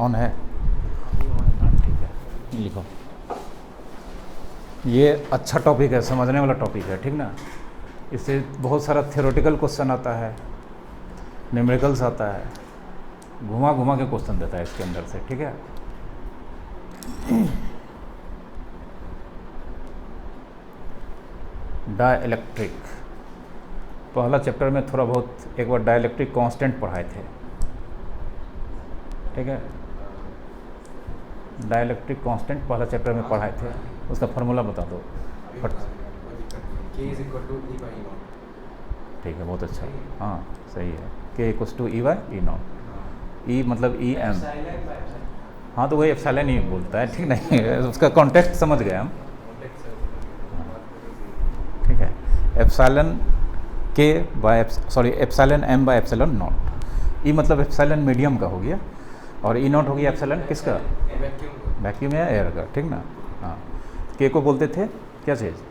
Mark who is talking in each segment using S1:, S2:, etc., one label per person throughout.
S1: On है? हाँ ठीक है, लिखो। ये अच्छा टॉपिक है, समझने वाला टॉपिक है, ठीक ना। इससे बहुत सारा थ्योरेटिकल क्वेश्चन आता है, न्यूमेरिकल्स आता है, घुमा घुमा के क्वेश्चन देता है इसके अंदर से, ठीक है। डाइलेक्ट्रिक, पहला चैप्टर में थोड़ा बहुत एक बार डाइलेक्ट्रिक कांस्टेंट पढ़ाए थे, ठीक है। डाइलेक्ट्रिक कांस्टेंट पहला चैप्टर में पढ़ाए थे, उसका फार्मूला बता दो फट। ठीक है, बहुत अच्छा, हाँ सही है। K=E/E0, E मतलब EM, हाँ तो वही एप्सिलॉन ही बोलता है, ठीक नहीं, उसका कॉन्टेक्स्ट समझ गए हम, ठीक है। Epsilon epsilon M/ε0। E मतलब एप्सिलॉन मीडियम का हो गया, और E0 हो गया एप्सिलॉन किसका? वैक्यूम या एयर का, ठीक ना। हाँ, K को बोलते थे क्या चीज़?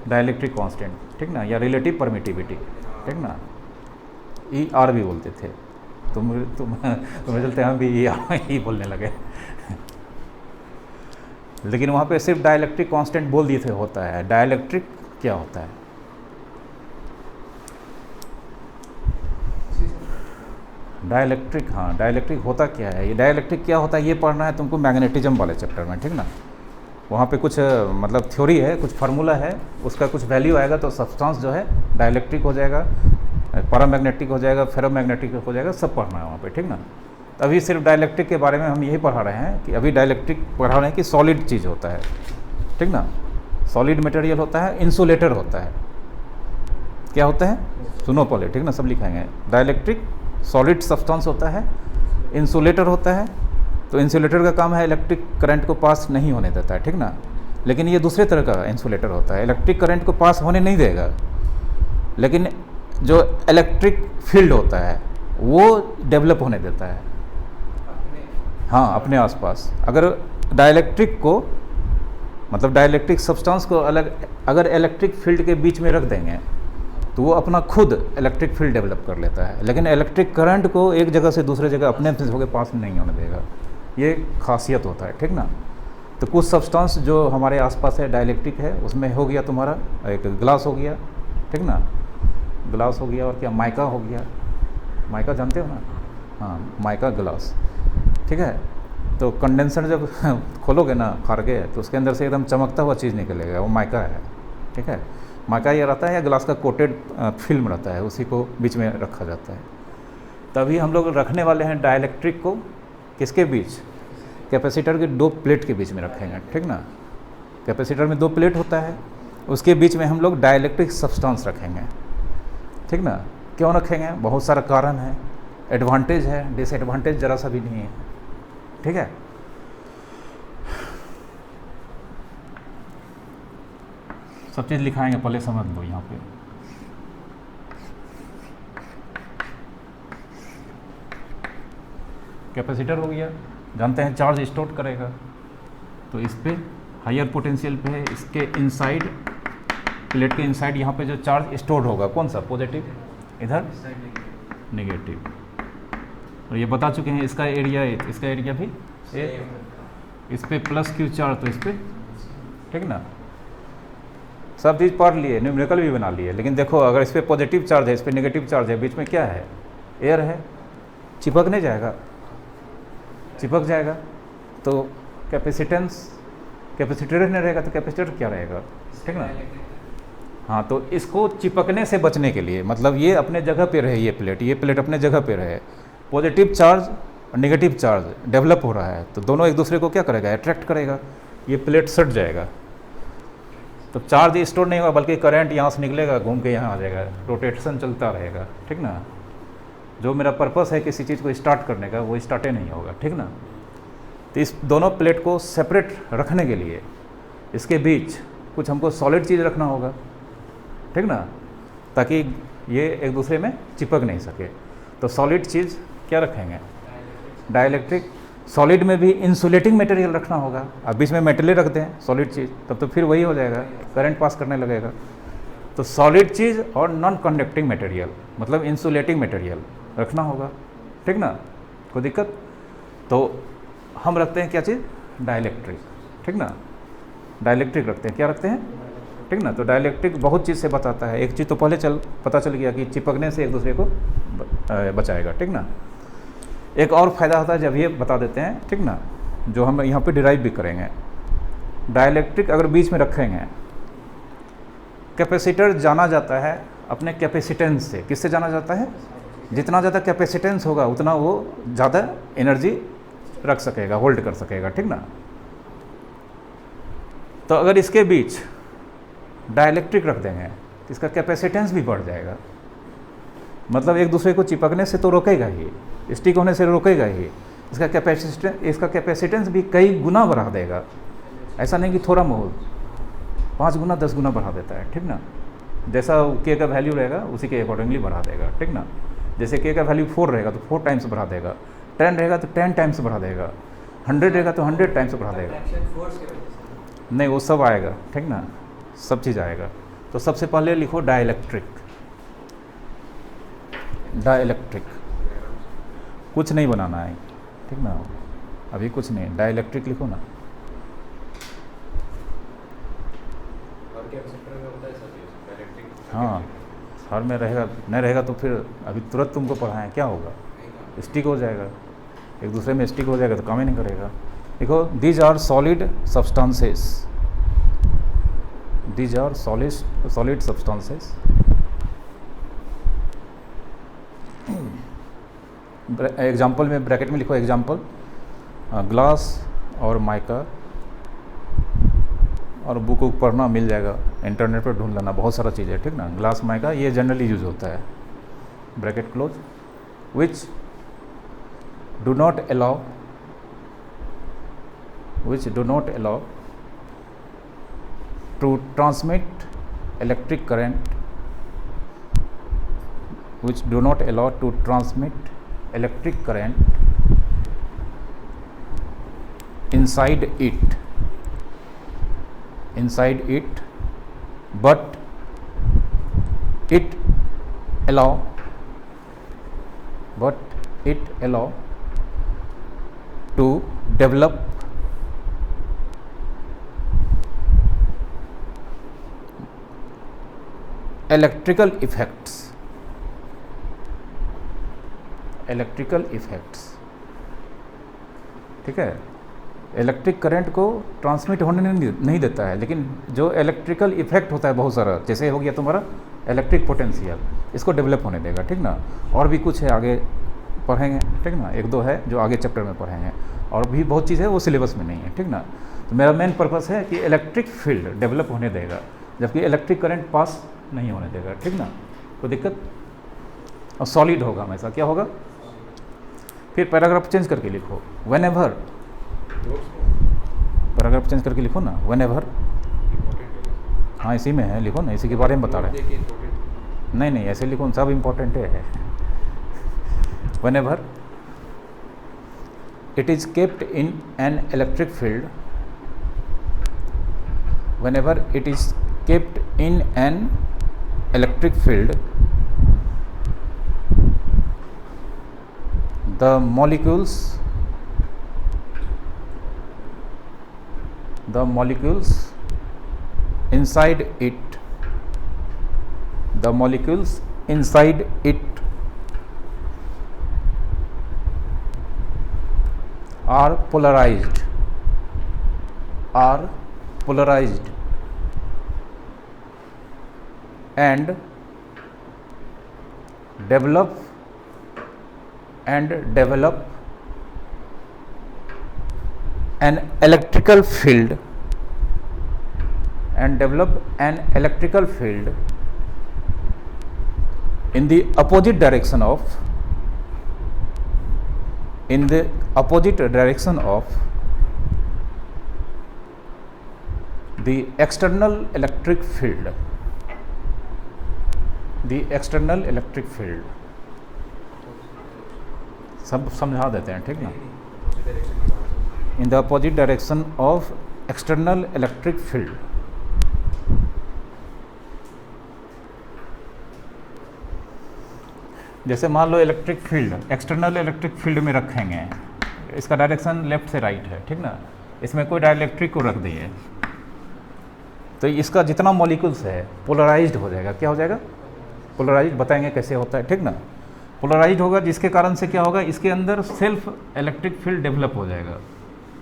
S1: डाइलेक्ट्रिक कांस्टेंट, ठीक ना, या रिलेटिव परमिटिविटी, ठीक ना। ER भी बोलते थे, तुम्हें चलते हम भी ER ही बोलने लगे लेकिन वहाँ पे सिर्फ डाइलेक्ट्रिक कांस्टेंट बोल दिए थे होता है। डाइलेक्ट्रिक क्या होता है? डाइलेक्ट्रिक, हाँ डाइलेक्ट्रिक होता क्या है, ये डाइलेक्ट्रिक क्या होता है ये पढ़ना है तुमको मैग्नेटिज्म वाले चैप्टर में, ठीक ना। वहाँ पे कुछ मतलब थ्योरी है, कुछ फार्मूला है, उसका कुछ वैल्यू आएगा तो सब्सटेंस जो है डाइलेक्ट्रिक हो जाएगा, पैरामैग्नेटिक हो जाएगा, फेरोमैग्नेटिक हो जाएगा, सब पढ़ना है वहाँ पे, ठीक ना। तो अभी सिर्फ डाइलेक्ट्रिक के बारे में हम यही पढ़ा रहे हैं कि अभी डाइलेक्ट्रिक पढ़ा रहे हैं कि सॉलिड चीज़ होता है, ठीक ना। सॉलिड मटेरियल होता है, इंसुलेटर होता है। क्या होता है? सुनो पहले, ठीक ना, सब लिखाएंगे। डाइलेक्ट्रिक सॉलिड सब्सटेंस होता है, इंसुलेटर होता है। तो इंसुलेटर का काम है इलेक्ट्रिक करंट को पास नहीं होने देता है, ठीक ना। लेकिन ये दूसरे तरह का इंसुलेटर होता है, इलेक्ट्रिक करंट को पास होने नहीं देगा, लेकिन जो इलेक्ट्रिक फील्ड होता है वो डेवलप होने देता है, हाँ अपने आसपास। अगर डाइलेक्ट्रिक को मतलब डाइलेक्ट्रिक सब्सटेंस को अलग अगर इलेक्ट्रिक फील्ड के बीच में रख देंगे तो वो अपना खुद इलेक्ट्रिक फील्ड डेवलप कर लेता है, लेकिन इलेक्ट्रिक करंट को एक जगह से दूसरे जगह अपने से होकर पास नहीं होने देगा। ये खासियत होता है, ठीक ना। तो कुछ सब्सटेंस जो हमारे आसपास है डाइलेक्ट्रिक है, उसमें हो गया तुम्हारा एक ग्लास हो गया, ठीक ना, ग्लास हो गया, और क्या माइका हो गया, माइका जानते हो ना, हाँ माइका ग्लास, ठीक है। तो कंडेंसर जब खोलोगे ना फाड़ के, तो उसके अंदर से एकदम चमकता हुआ चीज़ निकलेगा, वो माइका है, ठीक है। माइका ये रहता है या ग्लास का कोटेड फिल्म रहता है, उसी को बीच में रखा जाता है। तभी हम लोग रखने वाले हैं डाइलेक्ट्रिक को किसके बीच? कैपेसिटर के दो प्लेट के बीच में रखेंगे, ठीक ना। कैपेसिटर में दो प्लेट होता है, उसके बीच में हम लोग डाइलेक्ट्रिक सब्सटेंस रखेंगे, ठीक ना। क्यों रखेंगे? बहुत सारा कारण है, एडवांटेज है, डिसएडवांटेज ज़रा सा भी नहीं है, ठीक है। सब चीज़ लिखाएंगे, पहले समझ लो यहाँ पे। कैपेसिटर हो गया, जानते हैं चार्ज स्टोर करेगा, तो इस पे हायर पोटेंशियल पे है, इसके इनसाइड प्लेट के इनसाइड यहाँ पे जो चार्ज स्टोर होगा, कौन सा? पॉजिटिव, इधर नेगेटिव। और ये बता चुके हैं इसका एरिया भी इस पे प्लस क्यू चार्ज, तो इस पे, ठीक ना। सब चीज़ पढ़ लिए, न्यूमेरिकल भी बना लिए, लेकिन देखो अगर इस पर पॉजिटिव चार्ज है, इस पर नेगेटिव चार्ज है, बीच में क्या है? एयर है, चिपक नहीं जाएगा? चिपक जाएगा तो कैपेसिटर नहीं रहेगा, तो कैपेसिटर क्या रहेगा, ठीक ना। हाँ, तो इसको चिपकने से बचने के लिए, मतलब ये अपने जगह पे रहे, ये प्लेट अपने जगह पे रहे, पॉजिटिव चार्ज और नेगेटिव चार्ज डेवलप हो रहा है, तो दोनों एक दूसरे को क्या करेगा? अट्रैक्ट करेगा, ये प्लेट सट जाएगा, तो चार्ज स्टोर नहीं होगा, बल्कि करंट यहाँ से निकलेगा, घूम के यहाँ आ जाएगा, रोटेशन चलता रहेगा, ठीक ना। जो मेरा पर्पस है किसी चीज़ को स्टार्ट करने का, वो स्टार्ट ही नहीं होगा, ठीक ना। तो इस दोनों प्लेट को सेपरेट रखने के लिए इसके बीच कुछ हमको सॉलिड चीज़ रखना होगा, ठीक ना, ताकि ये एक दूसरे में चिपक नहीं सके। तो सॉलिड चीज़ क्या रखेंगे? डाइलेक्ट्रिक। सॉलिड में भी इंसुलेटिंग मटेरियल रखना होगा। अब बीच में मेटल रख दें सॉलिड चीज़, तब तो फिर वही हो जाएगा, करंट पास करने लगेगा। तो सॉलिड चीज़ और नॉन कंडक्टिंग मटेरियल मतलब इंसुलेटिंग मटेरियल रखना होगा, ठीक ना, कोई दिक्कत। तो हम रखते हैं क्या चीज़, डाइलेक्ट्रिक, ठीक ना, डाइलेक्ट्रिक रखते हैं, क्या रखते हैं, ठीक ना। तो डाइलेक्ट्रिक बहुत चीज़ से बताता है, एक चीज़ तो पहले पता चल गया कि चिपकने से एक दूसरे को बचाएगा, ठीक ना। एक और फ़ायदा होता है जब ये बता देते हैं, ठीक ना, जो हम यहाँ पे डिराइव भी करेंगे। डाइलेक्ट्रिक अगर बीच में रखेंगे, कैपेसिटर जाना जाता है अपने कैपेसिटेंस से, किससे जाना जाता है, जितना ज़्यादा कैपेसिटेंस होगा उतना वो ज़्यादा एनर्जी रख सकेगा, होल्ड कर सकेगा, ठीक ना। तो अगर इसके बीच डाइलेक्ट्रिक रख देंगे तो इसका कैपेसिटेंस भी बढ़ जाएगा, मतलब एक दूसरे को चिपकने से तो रोकेगा ही, स्टिक होने से रोकेगा ही, इसका कैपेसिटेंस भी कई गुना बढ़ा देगा। ऐसा नहीं कि थोड़ा बहुत, 5 गुना 10 गुना बढ़ा देता है, ठीक ना। जैसा के का वैल्यू रहेगा उसी के अकॉर्डिंगली बढ़ा देगा, ठीक ना। जैसे के का वैल्यू 4 रहेगा तो 4 टाइम्स बढ़ा देगा, 10 रहेगा तो 10 टाइम्स बढ़ा देगा, 100 रहेगा तो 100 टाइम्स बढ़ा देगा। नहीं, वो सब आएगा, ठीक ना, सब चीज़ आएगा। तो सबसे पहले लिखो डाइलेक्ट्रिक, डाइलेक्ट्रिक, कुछ नहीं बनाना है, ठीक ना, अभी कुछ नहीं, डाइलेक्ट्रिक लिखो ना। हाँ, हर में रहेगा, नहीं रहेगा तो फिर अभी तुरंत तुमको पढ़ाएं क्या होगा, स्टिक हो जाएगा, एक दूसरे में स्टिक हो जाएगा तो काम ही नहीं करेगा। देखो, these are solid substances, these are solid substances. Example में ब्रैकेट में लिखो, एग्जाम्पल ग्लास और माइका, और बुक पढ़ना मिल जाएगा, इंटरनेट पर ढूंढ लेना, बहुत सारा चीज़ है, ठीक ना। ग्लास माइका ये जनरली यूज होता है, bracket close, which do not allow to transmit electric current, which do not allow to transmit electric current inside it, but it allow to develop electrical effects, ठीक है। Electric current को transmit होने नहीं देता है, लेकिन जो इलेक्ट्रिकल इफेक्ट होता है बहुत सारा, जैसे हो गया तुम्हारा इलेक्ट्रिक पोटेंशियल, इसको डेवलप होने देगा, ठीक ना। और भी कुछ है, आगे पढ़ेंगे, ठीक ना, 1-2 है जो आगे चैप्टर में पढ़ेंगे, और भी बहुत चीज़ है वो सिलेबस में नहीं है, ठीक ना। तो मेरा मेन पर्पस है कि इलेक्ट्रिक फील्ड डेवलप होने देगा, जबकि इलेक्ट्रिक करंट पास नहीं होने देगा, ठीक ना, कोई दिक्कत। और सॉलिड होगा हमेशा, क्या होगा। फिर पैराग्राफ चेंज करके लिखो, व्हेनेवर, पैराग्राफ चेंज करके लिखो ना, व्हेनेवर। हाँ, इसी में है, लिखो ना, इसी के बारे में बता रहे हैं। नहीं, ऐसे लिखो, सब इम्पोर्टेंट है। Whenever it is kept in an electric field, whenever it is kept in an electric field, the molecules inside it are polarized and develop an electrical field in the opposite direction of the external electric field, सब समझा देते हैं, ठीक ना। In the opposite direction of external electric field, जैसे मान लो electric field external electric field में रखेंगे, इसका डायरेक्शन लेफ्ट से राइट है, ठीक ना। इसमें कोई डाइलेक्ट्रिक को रख दिए तो इसका जितना मॉलिक्यूल्स है पोलराइज्ड हो जाएगा। क्या हो जाएगा? पोलराइज्ड। बताएंगे कैसे होता है, ठीक ना। पोलराइज्ड होगा जिसके कारण से क्या होगा, इसके अंदर सेल्फ इलेक्ट्रिक फील्ड डेवलप हो जाएगा।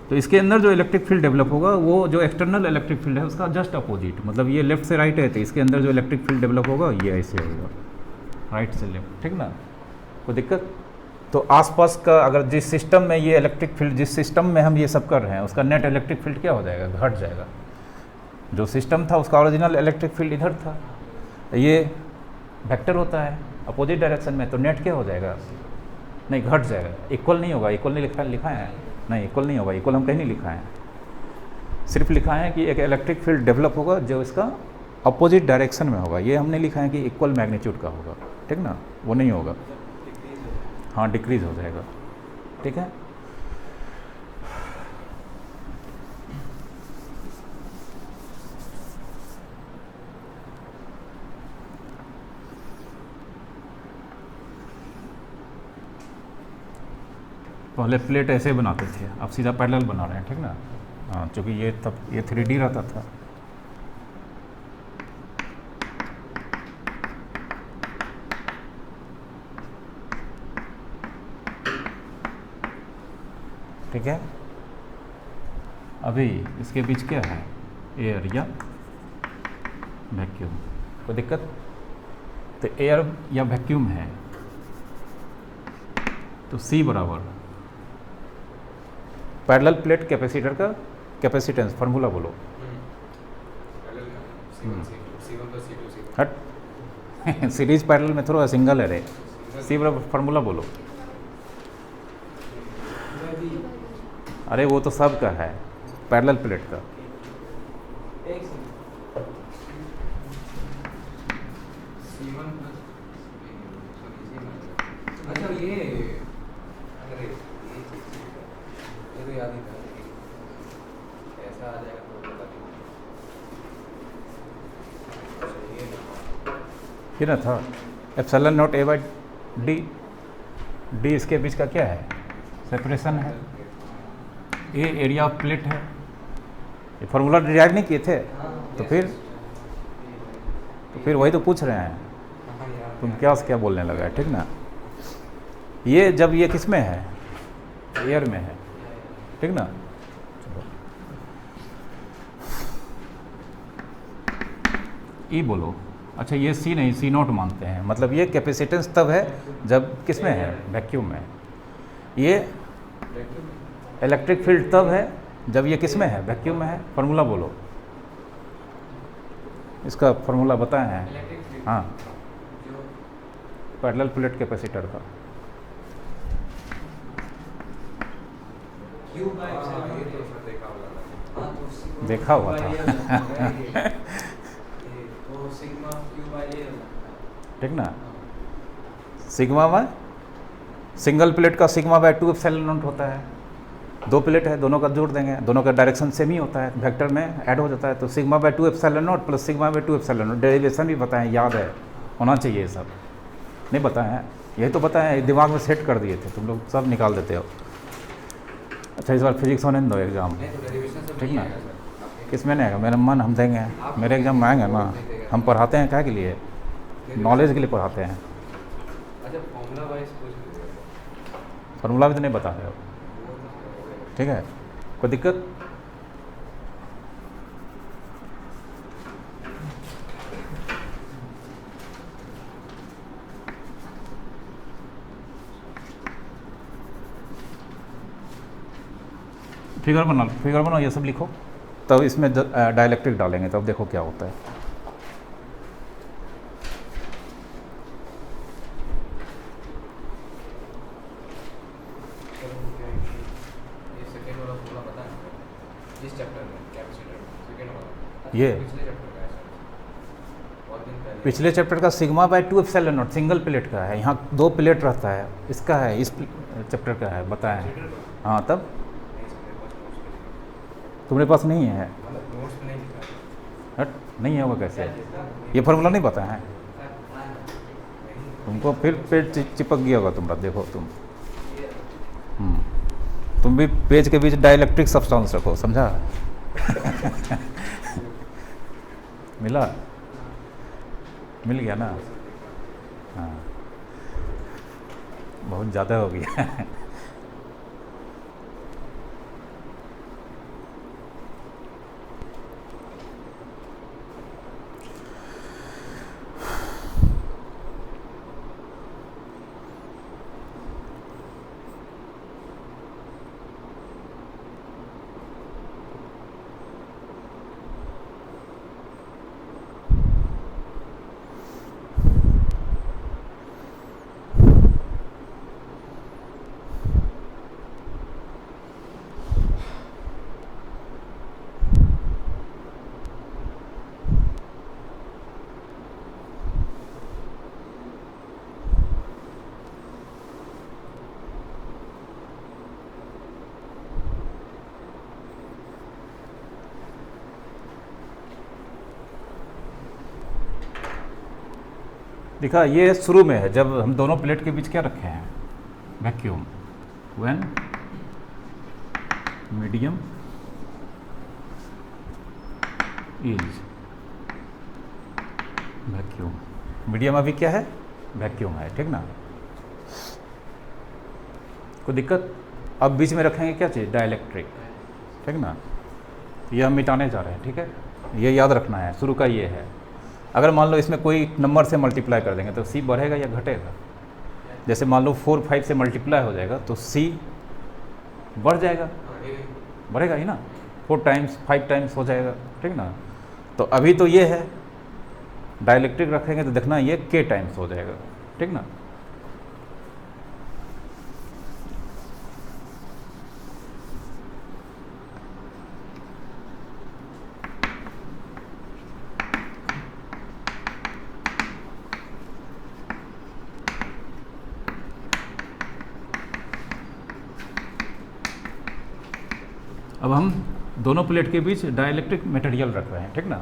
S1: तो इसके अंदर जो इलेक्ट्रिक फील्ड डेवलप होगा वो जो एक्सटर्नल इलेक्ट्रिक फील्ड है उसका जस्ट अपोजिट, मतलब ये लेफ्ट से राइट है तो इसके अंदर जो इलेक्ट्रिक फील्ड डेवलप होगा ये ऐसे होगा, राइट से लेफ्ट, ठीक ना। कोई दिक्कत? तो आसपास का अगर जिस सिस्टम में ये इलेक्ट्रिक फील्ड, जिस सिस्टम में हम ये सब कर रहे हैं उसका नेट इलेक्ट्रिक फील्ड क्या हो जाएगा? घट जाएगा। जो सिस्टम था उसका ओरिजिनल इलेक्ट्रिक फील्ड इधर था, ये वेक्टर होता है अपोजिट डायरेक्शन में, तो नेट क्या हो जाएगा? नहीं, घट जाएगा। इक्वल नहीं होगा। इक्वल नहीं लिखा है, नहीं इक्वल नहीं होगा। इक्वल हम कहीं नहीं लिखा है, सिर्फ लिखा है कि एक इलेक्ट्रिक फील्ड डेवलप होगा जो इसका अपोजिट डायरेक्शन में होगा। ये हमने लिखा है कि इक्वल मैग्नीट्यूड का होगा, ठीक ना, वो नहीं होगा। हाँ, डिक्रीज हो जाएगा, ठीक है। पहले प्लेट ऐसे बनाते थे, अब सीधा पैरेलल बना रहे हैं, ठीक ना। हाँ, चूँकि ये तब ये 3D रहता था। ठीक है। अभी इसके बीच क्या है? एयर या वैक्यूम। कोई दिक्कत? तो एयर या वैक्यूम है तो C बराबर पैरेलल प्लेट कैपेसिटर का कैपेसिटेंस, फार्मूला बोलो। हट सीरीज पैरेलल में थोड़ा सिंगल है रे। C बराबर फार्मूला बोलो। अरे वो तो सब का है, पैरेलल प्लेट का।
S2: अच्छा ये अरे ये तो याद ही था, ऐसा आ जाएगा तो बता दीजिए।
S1: ये ना था epsilon not A by D. D इसके बीच का क्या है? सेपरेशन है। ए एरिया ऑफ प्लेट है। ये फार्मूला डिराइव नहीं किए थे तो फिर वही तो पूछ रहे हैं तुम क्या से क्या बोलने लगा है, ठीक ना। ये जब ये किस में है? एयर में है, ठीक ना। ई बोलो। अच्छा ये C नहीं, C0 मानते हैं, मतलब ये कैपेसिटेंस तब है जब किस में है? वैक्यूम में। ये इलेक्ट्रिक फील्ड तब है जब ये किस में है? वैक्यूम में है। फार्मूला बोलो। इसका फार्मूला बताए हैं। हाँ, पैरेलल प्लेट कैपेसिटर का देखा हुआ था ठीक ना। सिग्मा में सिंगल प्लेट का सिग्मा बाय 2 एप्सिलॉन नॉट होता है। दो प्लेट है, दोनों का जोड़ देंगे, दोनों का डायरेक्शन सेम ही होता है, वेक्टर में ऐड हो जाता है। तो sigma bye 2 epsilon not plus sigma bye 2 epsilon not. Derivation भी बताएं, याद है, होना चाहिए ये सब। नहीं बताए हैं, यही तो बताएं, दिमाग में सेट कर दिए थे, तुम लोग सब निकाल देते हो। अच्छा इस बार फिजिक्स होने दो एग्ज़ाम, ठीक ना। किस में नहीं आएगा? मेरा मन हम देंगे, मेरे एग्ज़ाम में आएंगे ना। हम पढ़ाते हैं क्या के लिए? नॉलेज के लिए पढ़ाते हैं।
S2: अच्छा फॉर्मूला वाइज पूछ लीजिए।
S1: फार्मूला भी तो नहीं बता रहे हो, ठीक है। कोई दिक्कत? फिगर बनाओ, ये सब लिखो, तब इसमें डाइलेक्ट्रिक डालेंगे, तब देखो क्या होता है। ये पिछले चैप्टर का sigma bye 2 epsilon not single plate का है, यहाँ 2 प्लेट रहता है, इसका है, इस चैप्टर का है, बताएं। हाँ तब तुम्हारे पास नहीं है? हट नहीं होगा कैसे? ये फार्मूला नहीं पता है तुमको? फिर पेट चिपक गया होगा तुम्हारा, देखो तुम तुम भी पेज के बीच डाइलेक्ट्रिक सब्सटेंस रखो, समझा? मिला? मिल गया ना? हाँ, बहुत ज़्यादा हो गया। देखा, ये शुरू में है जब हम दोनों प्लेट के बीच क्या रखे हैं, vacuum, when medium is vacuum. Medium अभी क्या है, वैक्यूम है, ठीक ना? कोई दिक्कत? अब बीच में रखेंगे क्या चीज़, डाइलेक्ट्रिक, ठीक ना? ये हम मिटाने जा रहे हैं, ठीक है? ये याद रखना है, शुरू का ये है। अगर मान लो इसमें कोई नंबर से मल्टीप्लाई कर देंगे तो सी बढ़ेगा या घटेगा? जैसे मान लो 4 5 से मल्टीप्लाई हो जाएगा तो सी बढ़ जाएगा, बढ़ेगा ही ना? 4 टाइम्स 5 टाइम्स हो जाएगा, ठीक ना? तो अभी तो ये है, डाइलेक्ट्रिक रखेंगे तो देखना ये के टाइम्स हो जाएगा, ठीक ना? अब हम दोनों प्लेट के बीच डाइलेक्ट्रिक मटेरियल रख रहे हैं, ठीक ना?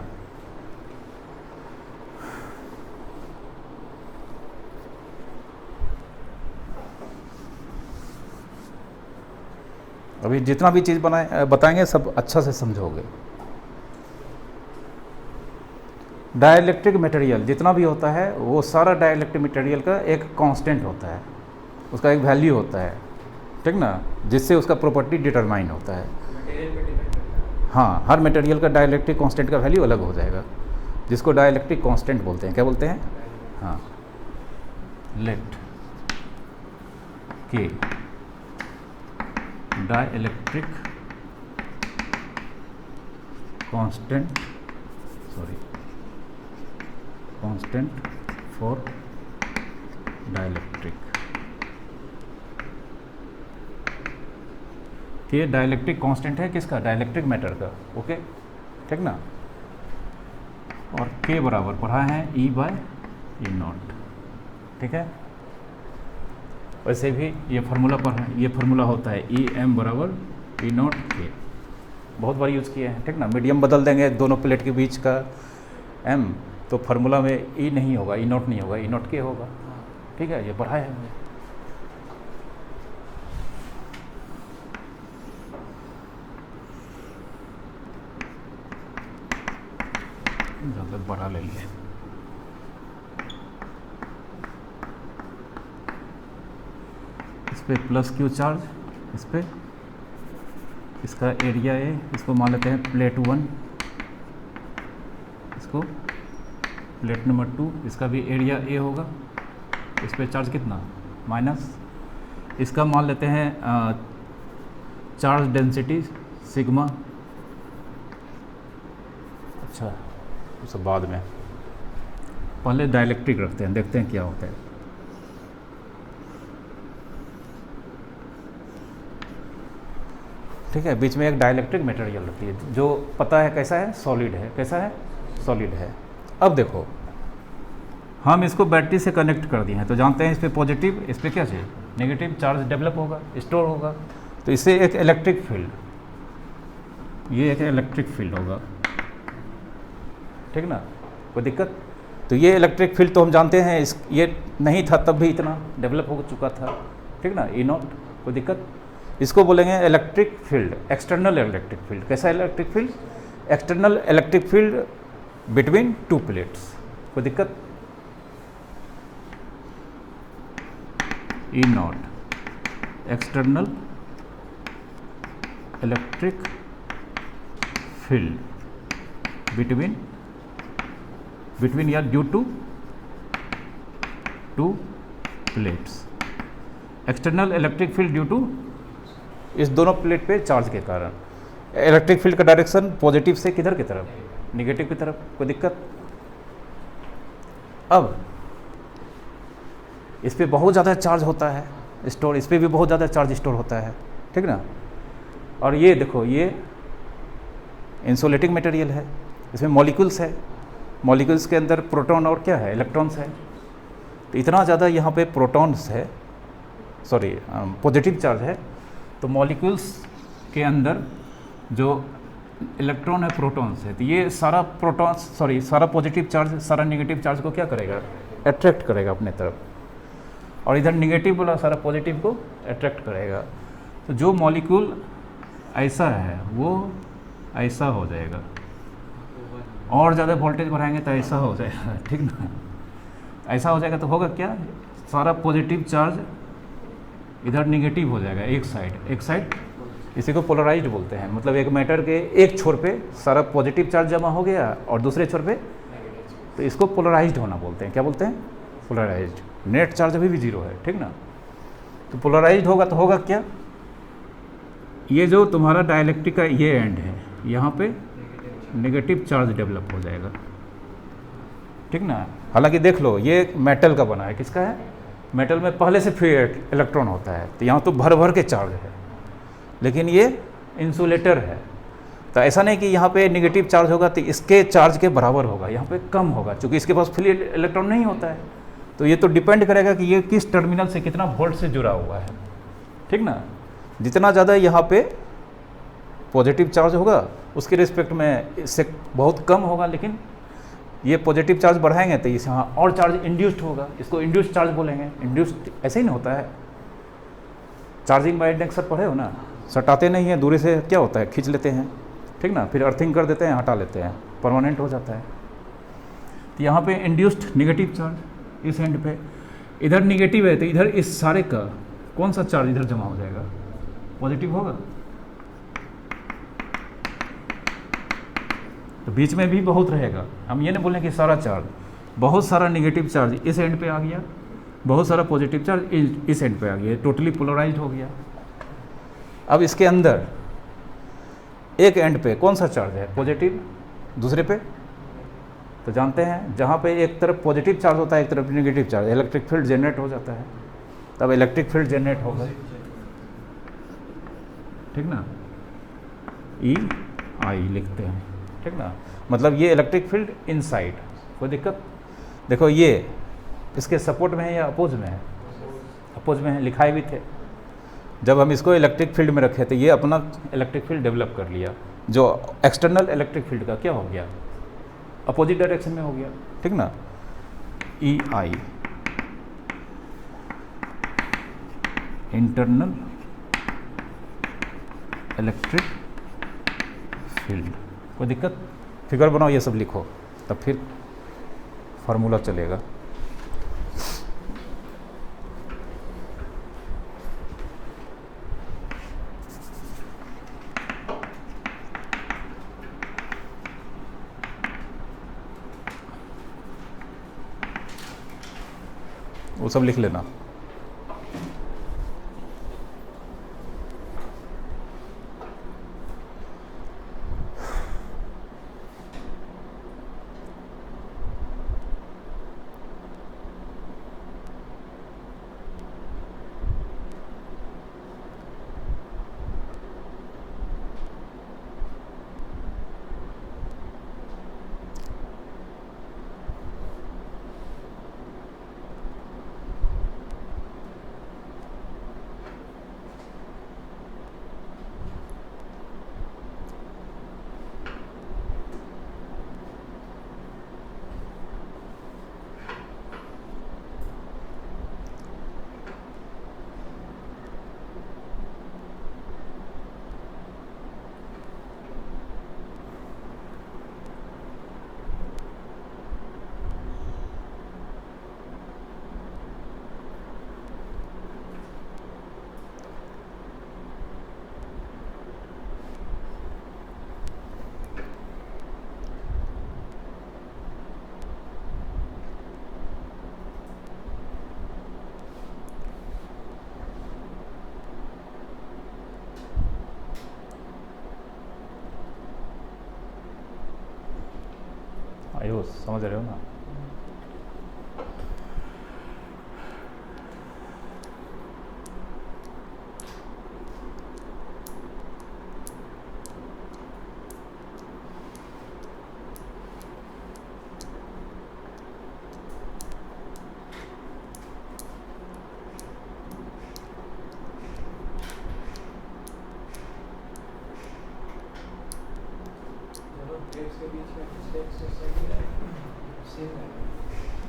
S1: अभी जितना भी चीज़ बताएंगे सब अच्छा से समझोगे। डाइलेक्ट्रिक मटेरियल जितना भी होता है वो सारा डाइलेक्ट्रिक मटेरियल का एक कांस्टेंट होता है, उसका एक वैल्यू होता है, ठीक ना? जिससे उसका प्रॉपर्टी डिटरमाइन होता है। हाँ, हर मटेरियल का डाइलेक्ट्रिक कांस्टेंट का वैल्यू अलग हो जाएगा, जिसको डाइलेक्ट्रिक कांस्टेंट बोलते हैं। क्या बोलते हैं? हाँ, लेट के dielectric constant, constant for dielectric. ये डाइलेक्ट्रिक कांस्टेंट है किसका? डाइलेक्ट्रिक मैटर का, ओके, ठीक ना? और के बराबर पढ़ा है ई बाय ई नॉट, ठीक है? वैसे भी ये फार्मूला पर है, ये फार्मूला होता है ई एम बराबर ई नॉट के, बहुत बार यूज़ किए हैं, ठीक ना? मीडियम बदल देंगे दोनों प्लेट के बीच का एम, तो फार्मूला में ई नहीं होगा, ई नॉट नहीं होगा, ई नॉट के होगा, ठीक है? ये पढ़ा है हमने। ज़्यादा बड़ा ले लिए, इस पर प्लस क्यू चार्ज, इस पर इसका एरिया ए, इसको मान लेते हैं प्लेट 1, इसको प्लेट नंबर 2, इसका भी एरिया ए होगा, इस पर चार्ज कितना, माइनस, इसका मान लेते हैं चार्ज डेंसिटी सिग्मा। अच्छा, उस बाद में पहले डाइलेक्ट्रिक रखते हैं, देखते हैं क्या होता है। ठीक है, बीच में एक डाइलेक्ट्रिक मटेरियल रहती है जो पता है कैसा है, सॉलिड है, कैसा है, सॉलिड है। अब देखो, हम इसको बैटरी से कनेक्ट कर दिए हैं तो जानते हैं इस पर पॉजिटिव, इस पर क्या चाहिए, नेगेटिव चार्ज डेवलप होगा, स्टोर होगा, तो इससे एक इलेक्ट्रिक फील्ड, ये एक इलेक्ट्रिक फील्ड होगा, ठीक ना? कोई दिक्कत? तो ये इलेक्ट्रिक फील्ड तो हम जानते हैं, ये नहीं था तब भी इतना डेवलप हो चुका था, ठीक ना? ई नॉट, कोई दिक्कत? इसको बोलेंगे electric field, external electric field. कैसा electric field? External electric field between two plates. कोई दिक्कत? E nought external electric field between या due to two plates. External electric field due to इस दोनों प्लेट पे चार्ज के कारण। इलेक्ट्रिक फील्ड का डायरेक्शन पॉजिटिव से किधर की तरफ? निगेटिव की तरफ। कोई दिक्कत? अब इस पे बहुत ज़्यादा चार्ज होता है स्टोर, इस पे भी बहुत ज़्यादा चार्ज स्टोर होता है, ठीक ना। और ये देखो, ये इंसुलेटिंग मटेरियल है, इसमें मॉलिक्यूल्स है, मॉलिक्यूल्स के अंदर प्रोटॉन और क्या है? इलेक्ट्रॉन्स है। तो इतना ज़्यादा यहाँ पे प्रोटॉन्स है, सॉरी पॉजिटिव चार्ज है, तो मॉलिक्यूल्स के अंदर जो इलेक्ट्रॉन है, प्रोटॉन्स है, तो ये सारा प्रोटॉन्स सारा पॉजिटिव चार्ज सारा नेगेटिव चार्ज को क्या करेगा? अट्रैक्ट करेगा अपने तरफ, और इधर नेगेटिव वाला सारा पॉजिटिव को अट्रैक्ट करेगा। तो जो मॉलिक्यूल ऐसा है वो ऐसा हो जाएगा, और ज़्यादा वोल्टेज बढ़ाएंगे तो ऐसा हो जाएगा, ठीक ना। ऐसा हो जाएगा तो होगा क्या? सारा पॉजिटिव चार्ज इधर नेगेटिव हो जाएगा, एक साइड। इसी को पोलराइज्ड बोलते हैं। मतलब एक मैटर के एक छोर पे सारा पॉजिटिव चार्ज जमा हो गया और दूसरे छोर पे, तो इसको पोलराइज्ड होना बोलते हैं। क्या बोलते हैं? पोलराइज्ड। नेट चार्ज अभी भी जीरो है, ठीक ना। तो पोलराइज्ड होगा तो होगा क्या? ये जो तुम्हारा डाइलेक्ट्रिक का ये एंड है, यहाँ पे नेगेटिव चार्ज डेवलप हो जाएगा, ठीक ना। हालांकि देख लो, ये मेटल का बना है। किसका है? मेटल में पहले से फ्री इलेक्ट्रॉन होता है, तो यहाँ तो भर भर के चार्ज है, लेकिन ये इंसुलेटर है। तो ऐसा नहीं कि यहाँ पे नेगेटिव चार्ज होगा तो इसके चार्ज के बराबर होगा, यहाँ पे कम होगा, क्योंकि इसके पास फ्री इलेक्ट्रॉन नहीं होता है। तो ये तो डिपेंड करेगा कि ये किस टर्मिनल से कितना वोल्ट से जुड़ा हुआ है, ठीक ना। जितना ज़्यादा यहाँ पे पॉजिटिव चार्ज होगा उसके रिस्पेक्ट में इससे बहुत कम होगा, लेकिन ये पॉजिटिव चार्ज बढ़ाएंगे तो इस यहाँ और चार्ज इंड्यूस्ड होगा, इसको इंड्यूस्ड चार्ज बोलेंगे। इंड्यूस्ड ऐसे ही नहीं होता है। चार्जिंग बाय इंडेक्सर पढ़े हो ना, सटाते नहीं है, दूरी से क्या होता है? खींच लेते हैं, ठीक ना, फिर अर्थिंग कर देते हैं, हटा लेते हैं, परमानेंट हो जाता है। तो यहाँ पे इंड्यूस्ड नेगेटिव चार्ज इस एंड पे, इधर नेगेटिव है तो इधर इस सारे का कौन सा चार्ज इधर जमा हो जाएगा? पॉजिटिव होगा। तो बीच में भी बहुत रहेगा। हम ये नहीं बोलें कि सारा चार्ज, बहुत सारा नेगेटिव चार्ज इस एंड पे आ गया, बहुत सारा पॉजिटिव चार्ज इस एंड पे आ गया, टोटली पोलराइज्ड हो गया। अब इसके अंदर एक एंड पे कौन सा चार्ज है? पॉजिटिव, दूसरे पे तो जानते हैं जहाँ पे एक तरफ पॉजिटिव चार्ज होता है एक तरफ negative charge, electric field generate हो जाता है, तब इलेक्ट्रिक फील्ड जनरेट होगा, ठीक ना। EI लिखते हैं, ठीक ना। मतलब ये इलेक्ट्रिक फील्ड इनसाइड। कोई दिक्कत? देखो ये इसके सपोर्ट में है या अपोज में है? अपोज में है, लिखाए भी थे। जब हम इसको इलेक्ट्रिक फील्ड में रखे तो ये अपना इलेक्ट्रिक फील्ड डेवलप कर लिया, जो एक्सटर्नल इलेक्ट्रिक फील्ड का क्या हो गया? अपोजिट डायरेक्शन में हो गया, ठीक ना। EI internal electric field. कोई दिक्कत? फिगर बनाओ, ये सब लिखो, तब फिर फार्मूला चलेगा। वो सब लिख लेना। समझ रहे हो ना।
S2: दोनों प्लेट्स के बीच में डिस्टेंस सेम है।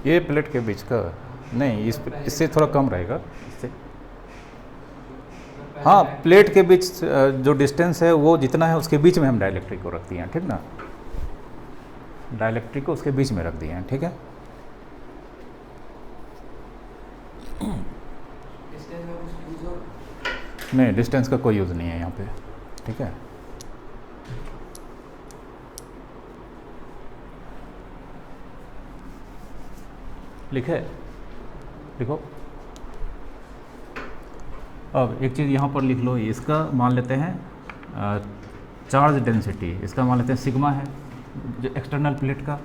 S1: ये प्लेट के बीच का नहीं, इससे थोड़ा कम रहेगा इससे। हाँ, प्लेट के बीच जो डिस्टेंस है वो जितना है उसके बीच में हम डाइलेक्ट्रिक को रख दिए हैं, ठीक ना। डाइलेक्ट्रिक को उसके बीच में रख दिए हैं, ठीक है।
S2: डिस्टेंस में कुछ यूज हो?
S1: नहीं, डिस्टेंस का कोई यूज़ नहीं है यहाँ पे, ठीक है। लिखे, लिखो। अब एक चीज़ यहाँ पर लिख लो, इसका मान लेते हैं चार्ज डेंसिटी, इसका मान लेते हैं सिग्मा है जो एक्सटर्नल प्लेट का।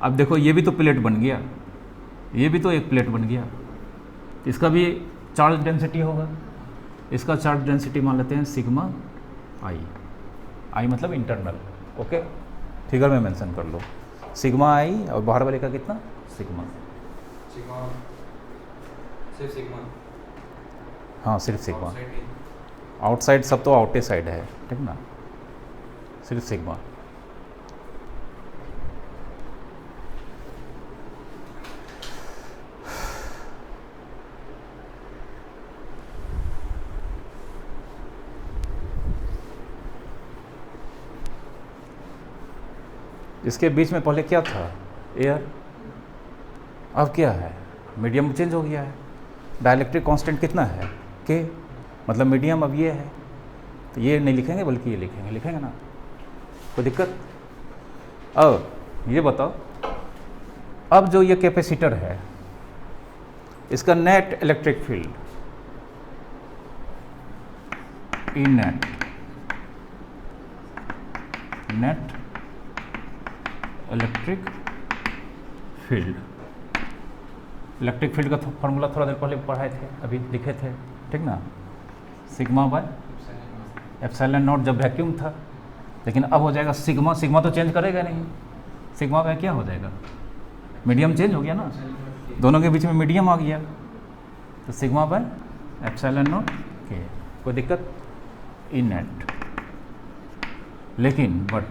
S1: अब देखो ये भी तो प्लेट बन गया, ये भी तो एक प्लेट बन गया, इसका भी चार्ज डेंसिटी होगा। इसका चार्ज डेंसिटी मान लेते हैं सिग्मा आई, आई मतलब इंटरनल, ओके। फिगर में मेंशन कर लो सिग्मा आई, और बाहर वाले का कितना सिग्मा।
S2: सिग्मा, सिर्फ सिग्मा।
S1: हाँ, सिर्फ सिग्मा।
S2: Outside he.
S1: आउटसाइड सब तो आउटे साइड है, ठीक ना, सिर्फ सिग्मा। इसके बीच में पहले क्या था, एयर, अब क्या है, मीडियम चेंज हो गया है। डाइलेक्ट्रिक कांस्टेंट कितना है, के, मतलब मीडियम अब ये है, तो ये नहीं लिखेंगे बल्कि ये लिखेंगे, लिखेंगे ना, कोई दिक्कत। अब ये बताओ, अब जो ये कैपेसिटर है इसका net electric field, E net, net electric field, electric field का फॉर्मूला थोड़ा देर पहले पढ़ाए थे, अभी लिखे थे, ठीक ना, सिग्मा बाय एप्सिलॉन नॉट जब वैक्यूम था। लेकिन अब हो जाएगा सिग्मा, सिग्मा तो चेंज करेगा नहीं, सिग्मा बाय क्या हो जाएगा, मीडियम चेंज हो गया ना, दोनों के बीच में मीडियम आ गया, तो सिग्मा बाय एप्सिलॉन नॉट के, कोई दिक्कत, ई नेट। लेकिन बट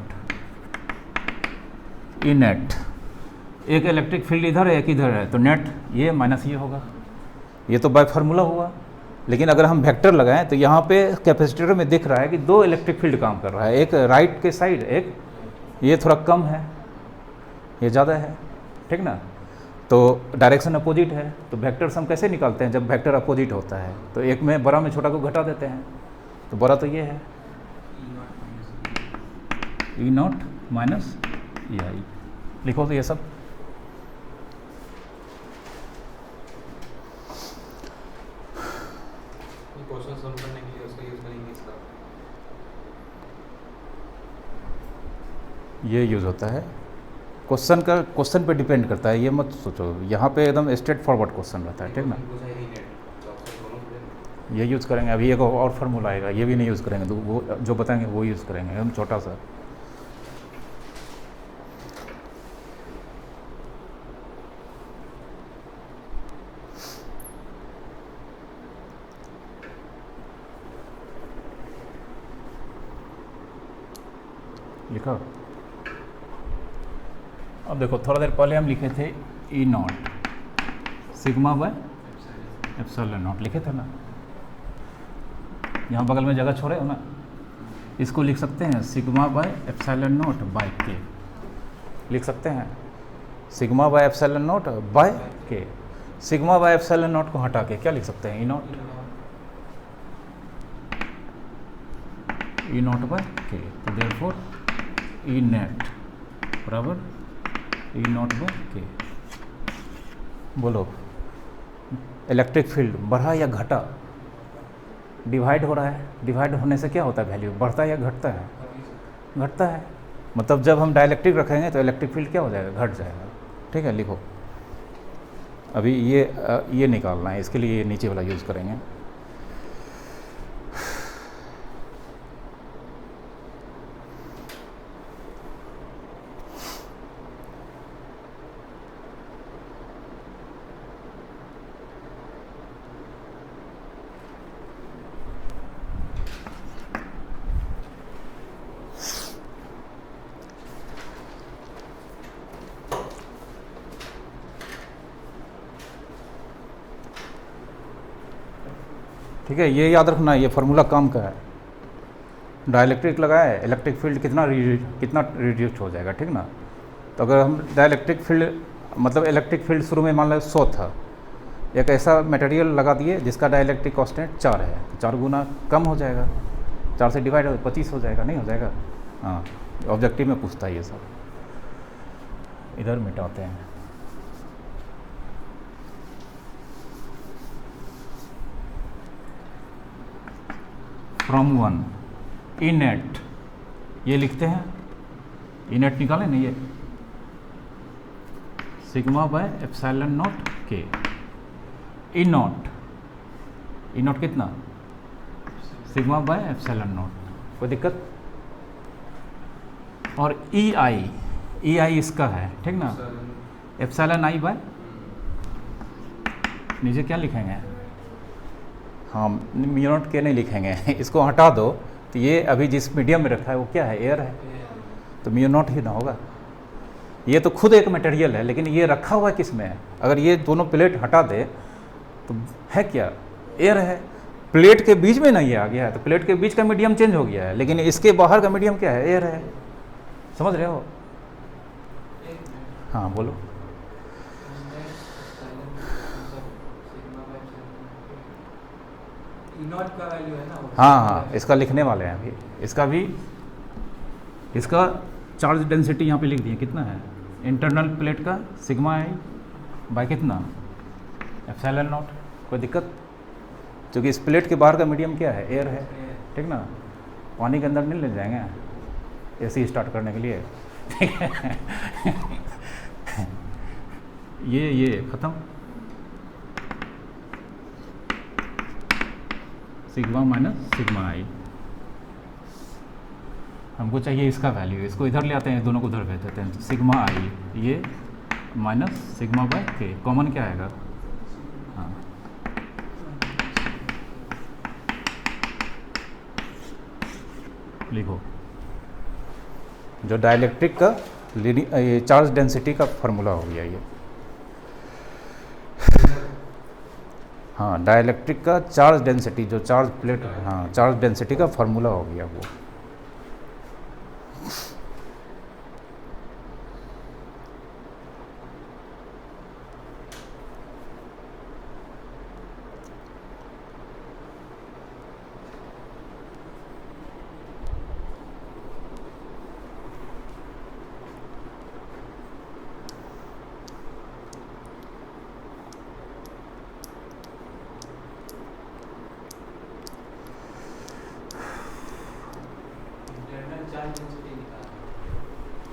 S1: ई नेट, एक इलेक्ट्रिक फील्ड इधर है एक इधर है, तो नेट ये माइनस ये होगा, ये तो बाय फार्मूला हुआ। लेकिन अगर हम वेक्टर लगाएं तो यहाँ पे कैपेसिटर में दिख रहा है कि दो इलेक्ट्रिक फील्ड काम कर रहा है, एक राइट के साइड, एक ये थोड़ा कम है, ये ज़्यादा है, ठीक ना, तो डायरेक्शन अपोजिट है। तो वेक्टर्स हम कैसे निकालते हैं, जब वेक्टर अपोजिट होता है तो एक में बड़ा में छोटा को घटा देते हैं, तो बड़ा तो ये है ई नॉट माइनस ई आई, लिखो तो ये सब।
S2: क्वेश्चन सॉल्व करने के लिए उसका यूज करेंगे इसका।
S1: ये यूज़ होता है, क्वेश्चन का क्वेश्चन पे डिपेंड करता है, ये मत सोचो, यहाँ पे एकदम स्ट्रेट फॉरवर्ड क्वेश्चन रहता है, ठीक ना। ये यूज़ करेंगे, अभी एक और फार्मूला आएगा, ये भी नहीं यूज़ करेंगे, तो वो जो बताएंगे वो यूज़ करेंगे, एकदम छोटा सा। लिखा। अब देखो थोड़ा देर पहले हम लिखे थे E nought sigma by epsilon nought, लिखे थे ना, यहाँ बगल में जगह छोड़े हो ना, इसको लिख सकते हैं sigma by epsilon naught by K, लिख सकते हैं sigma by epsilon naught by K. Sigma by epsilon naught को हटा के क्या लिख सकते हैं, E naught, E not by K, तो देयरफॉर ई नेट बराबर ई नॉट बाय के। बोलो इलेक्ट्रिक फील्ड बढ़ा या घटा, डिवाइड हो रहा है, डिवाइड होने से क्या होता है, वैल्यू बढ़ता है या घटता है, घटता है, मतलब जब हम डाइलेक्ट्रिक रखेंगे तो इलेक्ट्रिक फील्ड क्या हो जाएगा, घट जाएगा। ठीक है, लिखो अभी ये निकालना है, इसके लिए ये नीचे वाला यूज़ करेंगे। ठीक है, ये याद रखना, ये फार्मूला काम का है। डाइलेक्ट्रिक लगाए, इलेक्ट्रिक फील्ड कितना रिड्यूस हो जाएगा। ठीक ना, तो अगर हम डाइलेक्ट्रिक फील्ड मतलब इलेक्ट्रिक फील्ड शुरू में मान लो 100 था, एक ऐसा मटेरियल लगा दिए जिसका डाइलेक्ट्रिक कांस्टेंट 4 है, तो 4 गुना कम हो जाएगा, 4 से डिवाइड हो 25 हो जाएगा, नहीं हो जाएगा। हाँ, ऑब्जेक्टिव में पूछता है ये सब। इधर मिटाते हैं। फ्रॉम 1 ई नेट, ये लिखते हैं, ई नेट निकालें ना, ये सिग्मा बाय एप्सिलॉन नॉट के। ई नॉट कितना, सिग्मा बाय एप्सिलॉन नॉट, कोई दिक्कत। और ई आई इसका है, ठीक ना, एप्सिलॉन आई बाय, नीचे क्या लिखेंगे, हाँ म्यू नॉट के नहीं लिखेंगे इसको हटा दो, तो ये अभी जिस मीडियम में रखा है वो क्या है, एयर है, तो म्यू नॉट ही ना होगा। ये तो खुद एक मटेरियल है, लेकिन ये रखा हुआ किस में है, अगर ये दोनों प्लेट हटा दे तो है क्या, एयर है। प्लेट के बीच में ना ये आ गया है, तो प्लेट के बीच का मीडियम चेंज हो गया है, लेकिन इसके बाहर का मीडियम क्या है, एयर है। समझ रहे हो? हाँ बोलो।
S2: का वैल्यू है ना,
S1: हाँ, इसका लिखने वाले हैं अभी, इसका चार्ज डेंसिटी यहाँ पे लिख दिए, कितना है इंटरनल प्लेट का, सिग्मा आई बाय कितना, एप्सिलॉन नॉट। कोई दिक्कत, क्योंकि इस प्लेट के बाहर का मीडियम क्या है, एयर है। ठीक ना, पानी के अंदर नहीं ले जाएंगे एसी स्टार्ट करने के लिए। ठीक है ये ख़त्म, सिग्मा माइनस सिग्मा आई। हमको चाहिए इसका वैल्यू, इसको इधर ले आते हैं, दोनों को उधर भेज देते हैं, तो सिग्मा आई ये माइनस सिग्मा बाय के, कॉमन क्या आएगा, हाँ लिखो, जो डाइलेक्ट्रिक का ये चार्ज डेंसिटी का फार्मूला हो गया ये। हाँ, डाइलेक्ट्रिक का चार्ज डेंसिटी, जो चार्ज प्लेट, हाँ चार्ज डेंसिटी का फार्मूला हो गया वो।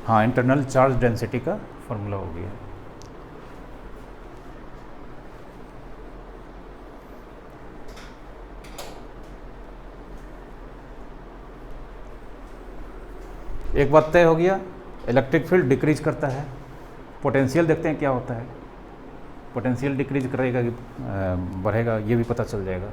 S1: हाँ, इंटरनल चार्ज डेंसिटी का फार्मूला हो गया। एक बात तय हो गया, इलेक्ट्रिक फील्ड डिक्रीज करता है। पोटेंशियल देखते हैं क्या होता है, पोटेंशियल डिक्रीज करेगा कि बढ़ेगा, ये भी पता चल जाएगा।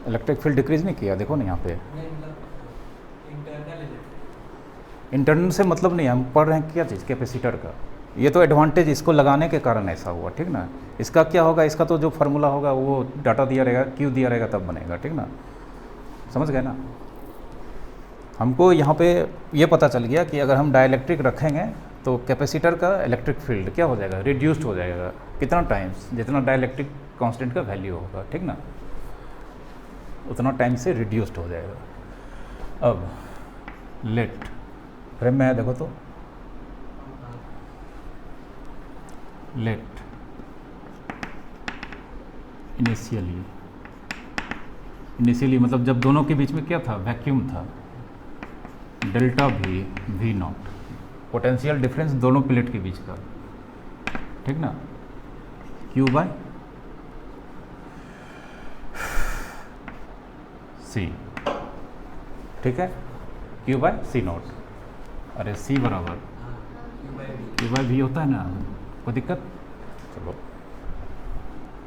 S1: इलेक्ट्रिक फील्ड डिक्रीज नहीं किया, देखो ना यहाँ पे, इंटरनल से मतलब नहीं, हम पढ़ रहे हैं क्या चीज़, कैपेसिटर का। ये तो एडवांटेज इसको लगाने के कारण ऐसा हुआ। ठीक ना, इसका क्या होगा, इसका तो जो फार्मूला होगा वो डाटा दिया रहेगा, क्यू दिया रहेगा तब बनेगा। ठीक ना, समझ गए ना। हमको यहाँ पे ये पता चल गया कि अगर हम डाइलेक्ट्रिक रखेंगे तो कैपेसिटर का इलेक्ट्रिक फील्ड क्या हो जाएगा, रिड्यूस्ड हो जाएगा। कितना टाइम्स, जितना डाइलेक्ट्रिक कांस्टेंट का वैल्यू होगा, ठीक ना, उतना टाइम से रिड्यूस्ड हो जाएगा। अब लेट फ्रेम में है, देखो तो लेट इनिशियली मतलब जब दोनों के बीच में क्या था, वैक्यूम था, delta V V naught, potential difference दोनों प्लेट के बीच का, ठीक ना, क्यू बाय सी, ठीक है, क्यू बाय सी नॉट। अरे सी बराबर क्यू बाय वी होता है ना, कोई दिक्कत? चलो,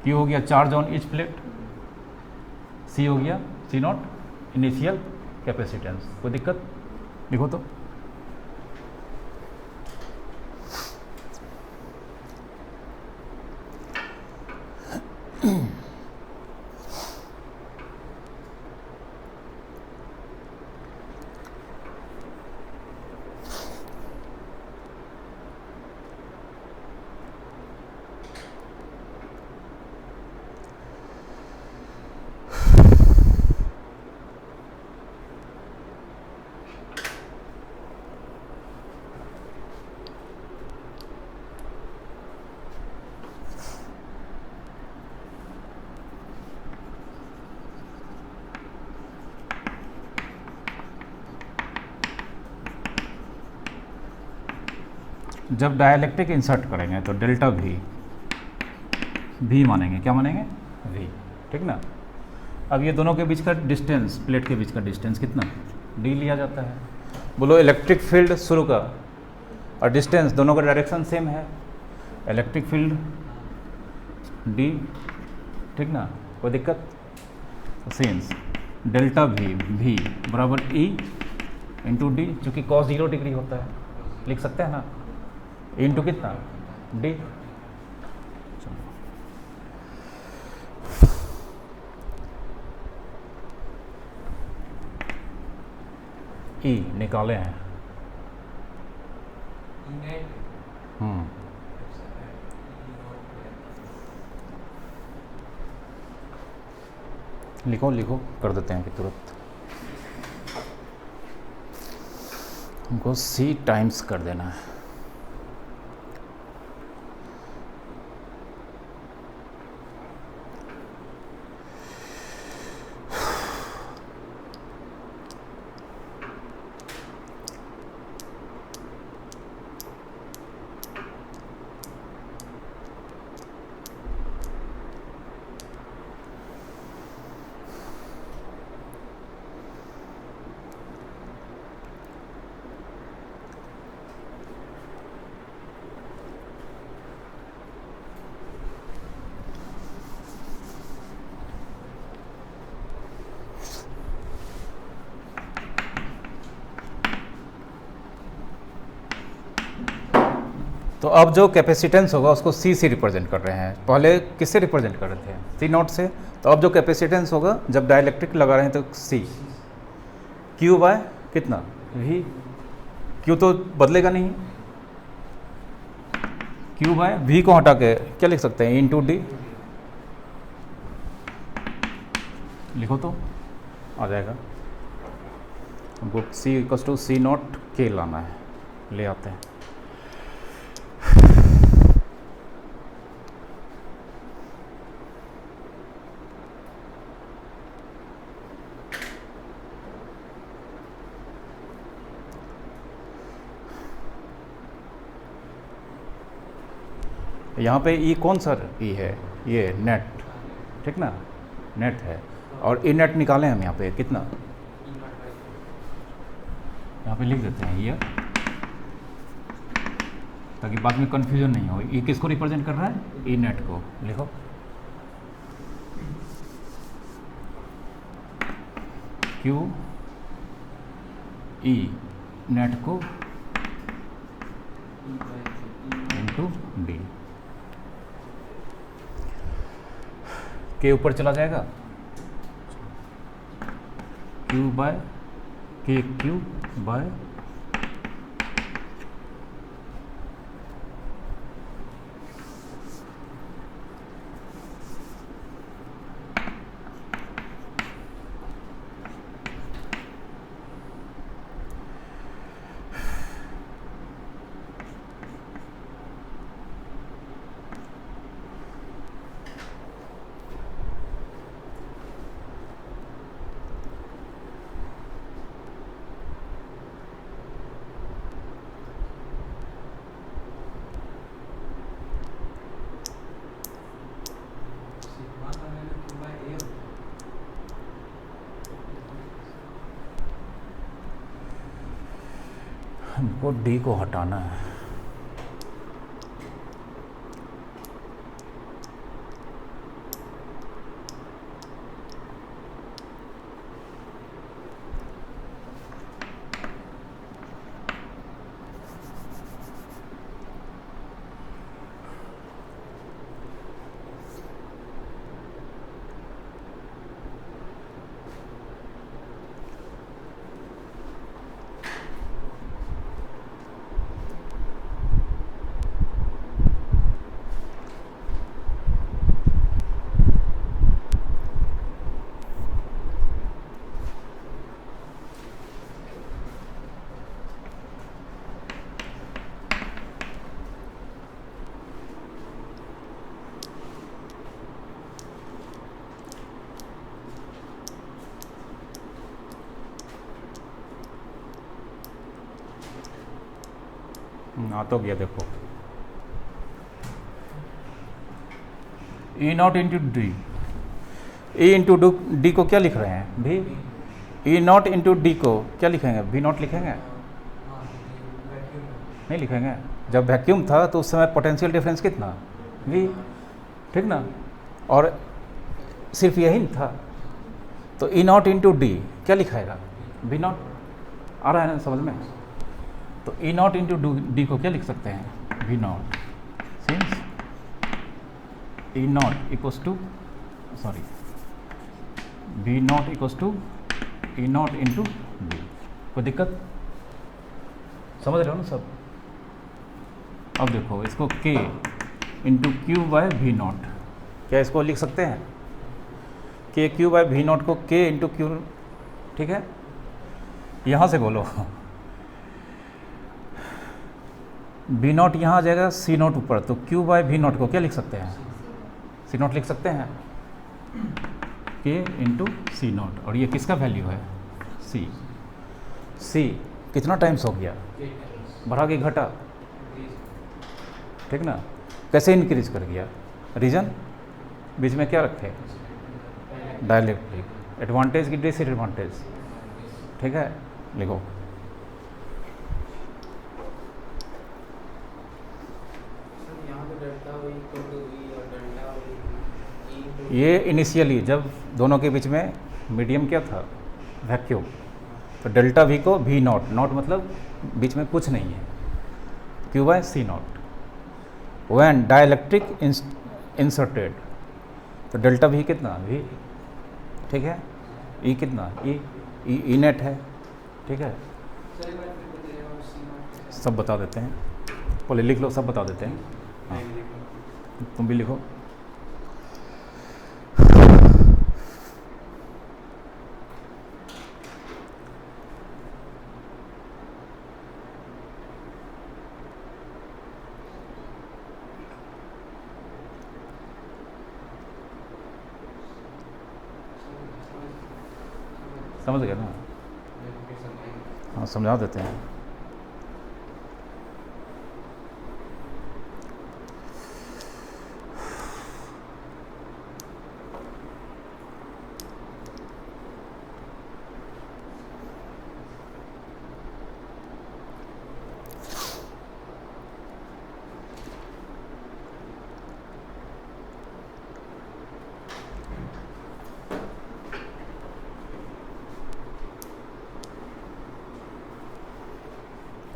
S1: क्यू हो गया चार्ज ऑन ईच प्लेट, सी हो गया सी नॉट इनिशियल कैपेसिटेंस, कोई दिक्कत? लिखो तो। जब डाइलेक्ट्रिक इंसर्ट करेंगे तो डेल्टा वी मानेंगे, क्या मानेंगे? वी, ठीक ना। अब ये दोनों के बीच का डिस्टेंस, प्लेट के बीच का डिस्टेंस कितना, डी लिया जाता है। बोलो इलेक्ट्रिक फील्ड शुरू का और डिस्टेंस दोनों का डायरेक्शन सेम है, इलेक्ट्रिक फील्ड डी, ठीक ना, कोई दिक्कत? सिंस डेल्टा वी बराबर ई इंटू डी, चूँकि cos 0 डिग्री होता है, लिख सकते हैं ना, इंटू कितना, डी। ई निकाले हैं, लिखो लिखो कर देते हैं कि तुरंत, हमको सी टाइम्स कर देना है। तो अब जो कैपेसिटेंस होगा उसको सी से रिप्रेजेंट कर रहे हैं, पहले किससे रिप्रेजेंट कर रहे थे, सी नॉट से। तो अब जो कैपेसिटेंस होगा जब डाइलेक्ट्रिक लगा रहे हैं तो सी, क्यू बाय कितना, वी, क्यू तो बदलेगा नहीं, क्यू बाय वी को हटा के क्या लिख सकते हैं, इंटू डी, लिखो तो आ जाएगा। हमको सी इक्वल टू सी नॉट के लाना है, ले आते हैं। यहाँ पे ई कौन सा ई है, ये नेट, ठीक ना, नेट है, और ई नेट निकालें हम यहाँ पे कितना, यहाँ पे लिख देते हैं ये, ताकि बाद में कंफ्यूजन नहीं हो। ई किसको रिप्रेजेंट कर रहा है, ई नेट को, लिखो क्यू ई नेट को इंटू डी, के ऊपर चला जाएगा, Q by K, Q by हमको डी को हटाना है। आ तो गया, देखो E not into D, E into D को क्या लिख रहे हैं भी, ई नॉट इंटू डी को क्या लिखेंगे, वी नॉट लिखेंगे, नहीं लिखेंगे। जब वैक्यूम था तो उस समय पोटेंशियल डिफरेंस कितना, वी, ठीक ना, और सिर्फ यही था, तो ई नॉट इंटू डी क्या लिखाएगा, वी नॉट। आ रहा है ना समझ में? तो ई नॉट इंटू डी को क्या लिख सकते हैं, V naught, since E naught equals to, sorry, V naught equals to E not into D. कोई दिक्कत, समझ रहे हो ना सब? अब देखो इसको k into Q by V naught, क्या इसको लिख सकते हैं, k Q by V naught को k इंटू क्यू, ठीक है, यहाँ से बोलो वी नॉट यहाँ आ जाएगा, सी नॉट ऊपर, तो क्यू बाय वी नॉट को क्या लिख सकते हैं, सी नॉट लिख सकते हैं, के इंटू सी नॉट, और ये किसका वैल्यू है, सी। सी कितना टाइम्स हो गया, बढ़ा के घटा, ठीक ना, कैसे इंक्रीज कर गया, रीजन बीच में क्या रखे, डायलेक्ट्रिक, एडवांटेज की डिसएडवांटेज, ठीक है, लिखो। ये इनिशियली जब दोनों के बीच में मीडियम क्या था, वैक्यूम, तो डेल्टा वी को वी नॉट, नॉट मतलब बीच में कुछ नहीं है, Q by C naught, when dielectric inserted, तो डेल्टा वी कितना, वी, ठीक है, ई कितना, ई नेट है, ठीक है, सब बता देते हैं, पहले लिख लो, सब बता देते हैं, हाँ तुम भी लिखो। समझ गया ना? हाँ समझा देते हैं।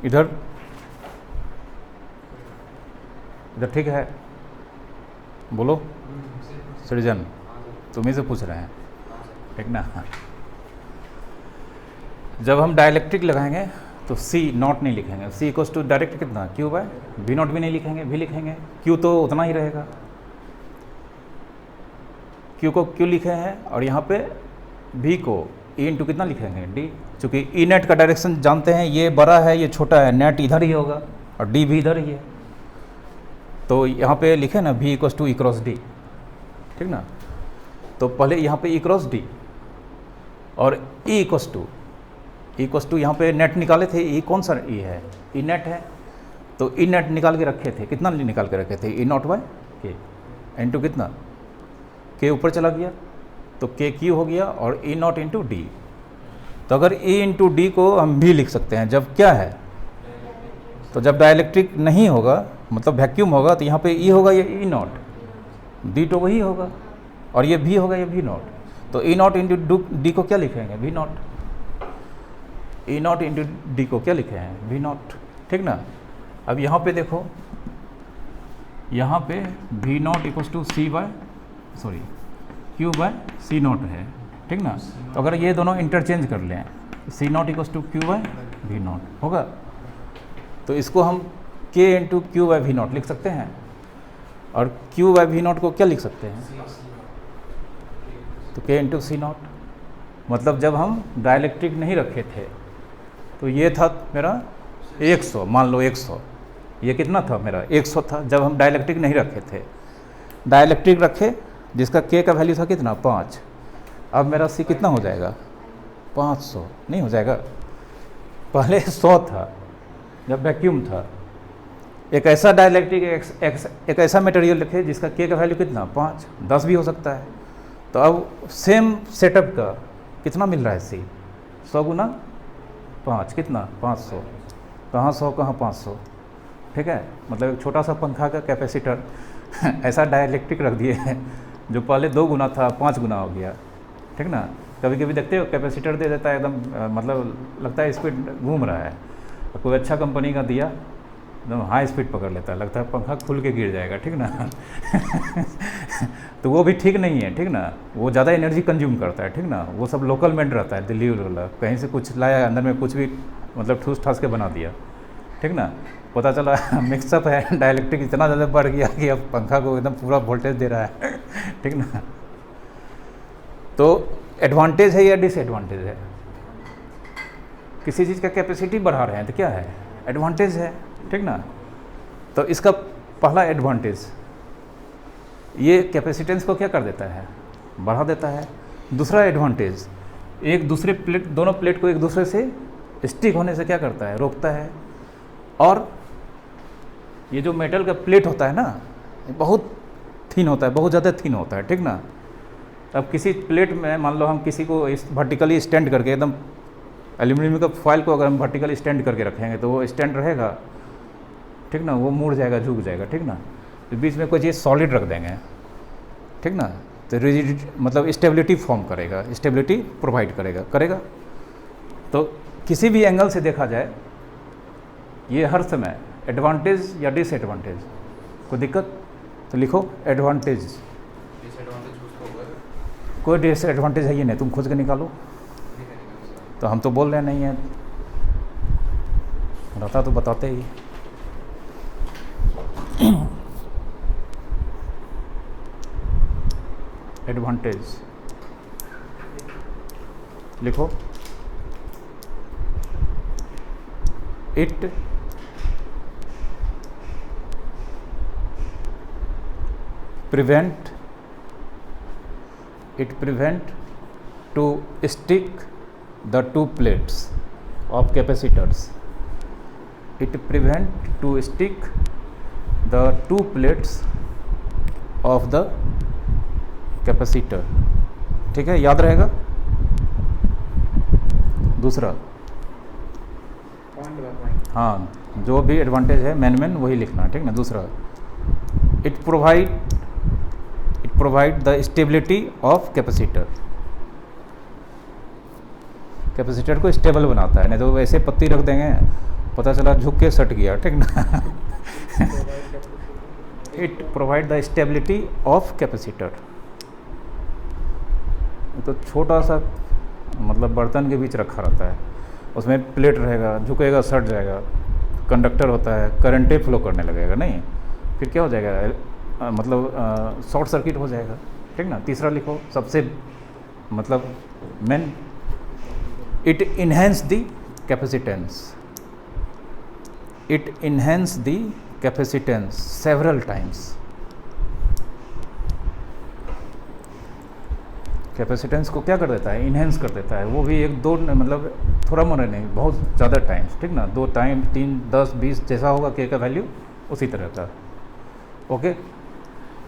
S1: इधर इधर ठीक है, बोलो सृजन, तुम्ही से पूछ रहे हैं, ठीक ना। जब हम डाइलेक्ट्रिक लगाएंगे तो सी नॉट नहीं लिखेंगे, सी इक्वल्स टू डायरेक्ट कितना, क्यू बाय वी नॉट भी नहीं लिखेंगे, भी लिखेंगे, क्यू तो उतना ही रहेगा, क्यू को क्यू लिखे हैं, और यहाँ पे भी को ई इंटू कितना लिखेंगे, डी, चूँकि ई नेट का डायरेक्शन जानते हैं, ये बड़ा है ये छोटा है, नेट इधर ही होगा और डी भी इधर ही है, तो यहाँ पे लिखे ना भी equals to E cross D, ठीक ना। तो पहले यहाँ पे ई क्रॉस डी और ई इक्वल्स टू यहाँ पे नेट निकाले थे, ई कौन सा ई है, ई नेट है, तो ई नेट निकाल के रखे थे, कितना निकाल के रखे थे, ई नॉट बाय के इंटू कितना, के ऊपर चला गया तो के क्यू हो गया, और ई नॉट इंटू डी। तो अगर ई इंटू डी को हम भी लिख सकते हैं जब क्या है, तो जब डाइलेक्ट्रिक नहीं होगा, मतलब वैक्यूम होगा, तो यहाँ पे ई होगा, ये ई नॉट, डी तो वही होगा, और ये भी होगा, ये भी नॉट। तो ई नॉट इंटू डी को क्या लिखेंगे, V naught. E not into D को क्या लिखे हैं, वी नॉट, ठीक ना। अब यहाँ पे देखो, यहाँ पे V naught equals to C by sorry Q by C naught है, ठीक ना। तो अगर ये दोनों इंटरचेंज कर लें, C nought equals to Q by V nought होगा, तो इसको हम K into Q by V nought लिख सकते हैं, और क्यू बाय वी नॉट को क्या लिख सकते हैं, तो के इंटू सी नॉट। मतलब जब हम डाइलेक्ट्रिक नहीं रखे थे तो ये था मेरा 100, मान लो 100, ये कितना था मेरा 100 था जब हम डाइलेक्ट्रिक नहीं रखे थे। डाइलेक्ट्रिक रखे जिसका के का वैल्यू था कितना 5, अब मेरा सी कितना हो जाएगा 500 नहीं हो जाएगा, पहले 100 था जब वैक्यूम था। एक ऐसा डाइलेक्ट्रिक एक ऐसा मटेरियल लिखे जिसका के का वैल्यू कितना 5, 10 भी हो सकता है। तो अब सेम सेटअप का कितना मिल रहा है सी, 100 गुना 5 कितना 500, कहाँ 100 कहाँ 500, ठीक है। मतलब एक छोटा सा पंखा का कैपेसिटर ऐसा डाइलेक्ट्रिक रख दिए हैं जो पहले 2 गुना था 5 गुना हो गया, ठीक ना। कभी कभी देखते हो कैपेसिटर दे देता है एकदम मतलब लगता है स्पीड घूम रहा है, कोई अच्छा कंपनी का दिया एकदम हाई स्पीड पकड़ लेता है, लगता है पंखा खुल के गिर जाएगा, ठीक ना। तो वो भी ठीक नहीं है, ठीक ना, वो ज़्यादा एनर्जी कंज्यूम करता है, ठीक ना। वो सब लोकल मेड रहता है, दिल्ली वाला कहीं से कुछ लाया अंदर में कुछ भी मतलब ठूस ठास के बना दिया, ठीक ना। पता चला मिक्सअप है, डाइलेक्ट्रिक इतना ज़्यादा बढ़ गया कि अब पंखा को एकदम पूरा वोल्टेज दे रहा है, ठीक ना। तो एडवांटेज है या डिसएडवांटेज है, किसी चीज़ का कैपेसिटी बढ़ा रहे हैं तो क्या है एडवांटेज है, ठीक ना। तो इसका पहला एडवांटेज ये कैपेसिटेंस को क्या कर देता है बढ़ा देता है। दूसरा एडवांटेज एक दूसरे प्लेट दोनों प्लेट को एक दूसरे से स्टिक होने से क्या करता है रोकता है। और ये जो मेटल का प्लेट होता है ना ये बहुत थिन होता है, बहुत ज़्यादा थिन होता है, ठीक ना। अब किसी प्लेट में मान लो हम किसी को इस वर्टिकली स्टैंड करके एकदम एल्यूमिनियम का फॉइल को अगर हम वर्टिकली स्टैंड करके रखेंगे तो वो स्टैंड रहेगा, ठीक ना, वो मुड़ जाएगा झुक जाएगा, ठीक ना। तो बीच में कोई चीज़ सॉलिड रख देंगे, ठीक ना, तो रिजिडिटी मतलब स्टेबिलिटी फॉर्म करेगा, स्टेबिलिटी प्रोवाइड करेगा। तो किसी भी एंगल से देखा जाए ये हर समय एडवांटेज या डिसएडवांटेज, कोई दिक्कत तो लिखो एडवांटेज।
S2: डिसएडवांटेज उसको होगा,
S1: कोई डिसएडवांटेज है ये नहीं, तुम खोज के निकालो। तो हम तो बोल रहे नहीं हैं, रहता तो बताते ही। एडवांटेज लिखो, it prevent to stick the two plates of capacitors. It prevent to stick the two plates of the capacitor. ठीक है, याद रहेगा। दूसरा
S2: पॉइंट बाय पॉइंट,
S1: हाँ, जो भी एडवांटेज है मेन वही लिखना, ठीक ना। दूसरा it provide the stability of capacitor. Capacitor को स्टेबल बनाता है, नहीं तो वैसे पत्ती रख देंगे पता चला झुक के सट गया, ठीक ना। It provide the stability of capacitor. तो छोटा सा मतलब बर्तन के बीच रखा रहता है, उसमें प्लेट रहेगा, झुकेगा सट जाएगा, कंडक्टर होता है, करंटे फ्लो करने लगेगा, नहीं फिर क्या हो जाएगा मतलब शॉर्ट सर्किट हो जाएगा, ठीक ना। तीसरा लिखो सबसे मतलब main, it enhance the capacitance. It enhance the capacitance several times. Capacitance को क्या कर देता है इन्हेंस कर देता है, वो भी एक दो मतलब थोड़ा मोड़ा नहीं, बहुत ज़्यादा टाइम्स, ठीक ना। 2 टाइम 3 10 20 जैसा होगा के का वैल्यू उसी तरह का। ओके,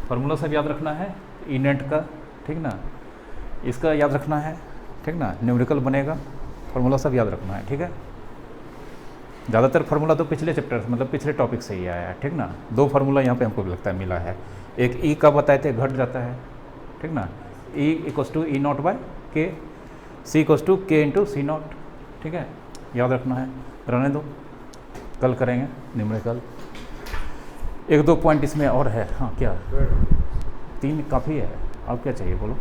S1: फार्मूला सब याद रखना है ई नेट का, ठीक ना, इसका याद रखना है, ठीक ना, न्यूमेरिकल बनेगा, फार्मूला सब याद रखना है, ठीक है। ज़्यादातर फार्मूला तो पिछले चैप्टर मतलब पिछले टॉपिक से ही आया है, ठीक ना। 2 फार्मूला यहाँ पे हमको लगता है मिला है। एक ई का बताए थे, घट जाता है, ठीक ना। E equals to E not by K, C equals to K into C nought, ठीक है, याद रखना है। रहने दो, कल करेंगे न्यूमेरिकल। 1-2 पॉइंट इसमें और है। हाँ क्या 3 काफ़ी है, अब क्या चाहिए बोलो।